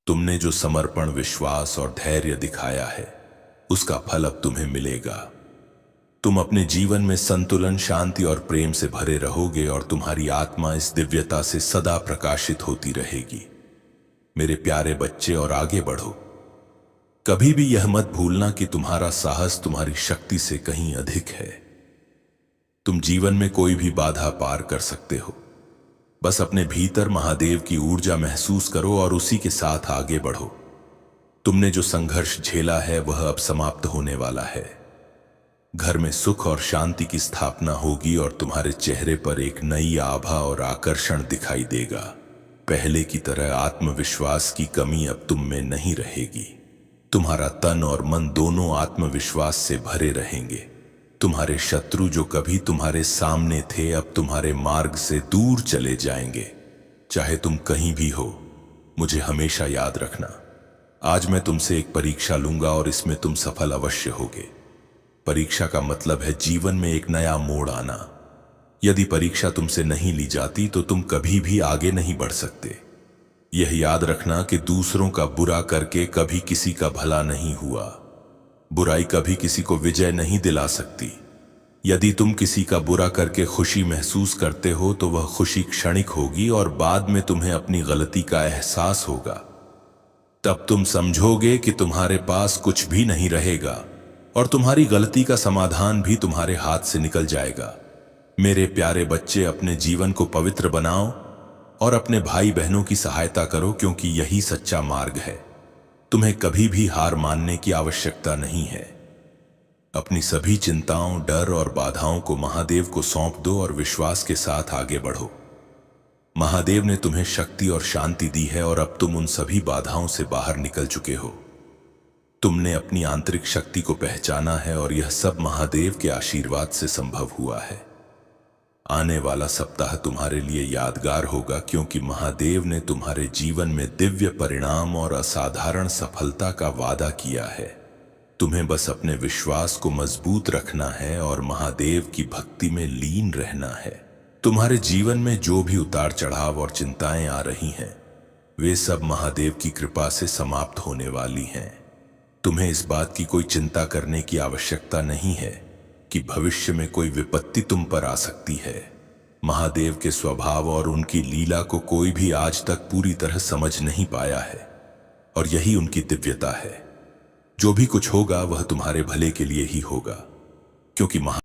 तुमने जो समर्पण, विश्वास और धैर्य दिखाया है, उसका फल अब तुम्हें मिलेगा। तुम अपने जीवन में संतुलन, शांति और प्रेम से भरे रहोगे और तुम्हारी आत्मा इस दिव्यता से सदा प्रकाशित होती रहेगी। मेरे प्यारे बच्चे, और आगे बढ़ो। कभी भी यह मत भूलना कि तुम्हारा साहस तुम्हारी शक्ति से कहीं अधिक है। तुम जीवन में कोई भी बाधा पार कर सकते हो। बस अपने भीतर महादेव की ऊर्जा महसूस करो और उसी के साथ आगे बढ़ो। तुमने जो संघर्ष झेला है वह अब समाप्त होने वाला है। घर में सुख और शांति की स्थापना होगी और तुम्हारे चेहरे पर एक नई आभा और आकर्षण दिखाई देगा। पहले की तरह आत्मविश्वास की कमी अब तुम में नहीं रहेगी। तुम्हारा तन और मन दोनों आत्मविश्वास से भरे रहेंगे। तुम्हारे शत्रु जो कभी तुम्हारे सामने थे, अब तुम्हारे मार्ग से दूर चले जाएंगे। चाहे तुम कहीं भी हो, मुझे हमेशा याद रखना। आज मैं तुमसे एक परीक्षा लूंगा और इसमें तुम सफल अवश्य होगे। परीक्षा का मतलब है जीवन में एक नया मोड़ आना। यदि परीक्षा तुमसे नहीं ली जाती तो तुम कभी भी आगे नहीं बढ़ सकते। यह याद रखना कि दूसरों का बुरा करके कभी किसी का भला नहीं हुआ। बुराई कभी किसी को विजय नहीं दिला सकती। यदि तुम किसी का बुरा करके खुशी महसूस करते हो तो वह खुशी क्षणिक होगी और बाद में तुम्हें अपनी गलती का एहसास होगा। तब तुम समझोगे कि तुम्हारे पास कुछ भी नहीं रहेगा और तुम्हारी गलती का समाधान भी तुम्हारे हाथ से निकल जाएगा। मेरे प्यारे बच्चे, अपने जीवन को पवित्र बनाओ और अपने भाई बहनों की सहायता करो, क्योंकि यही सच्चा मार्ग है। तुम्हें कभी भी हार मानने की आवश्यकता नहीं है। अपनी सभी चिंताओं, डर और बाधाओं को महादेव को सौंप दो और विश्वास के साथ आगे बढ़ो। महादेव ने तुम्हें शक्ति और शांति दी है और अब तुम उन सभी बाधाओं से बाहर निकल चुके हो। तुमने अपनी आंतरिक शक्ति को पहचाना है और यह सब महादेव के आशीर्वाद से संभव हुआ है। आने वाला सप्ताह तुम्हारे लिए यादगार होगा, क्योंकि महादेव ने तुम्हारे जीवन में दिव्य परिणाम और असाधारण सफलता का वादा किया है। तुम्हें बस अपने विश्वास को मजबूत रखना है और महादेव की भक्ति में लीन रहना है। तुम्हारे जीवन में जो भी उतार चढ़ाव और चिंताएं आ रही हैं, वे सब महादेव की कृपा से समाप्त होने वाली हैं। तुम्हें इस बात की कोई चिंता करने की आवश्यकता नहीं है कि भविष्य में कोई विपत्ति तुम पर आ सकती है। महादेव के स्वभाव और उनकी लीला को कोई भी आज तक पूरी तरह समझ नहीं पाया है और यही उनकी दिव्यता है। जो भी कुछ होगा वह तुम्हारे भले के लिए ही होगा, क्योंकि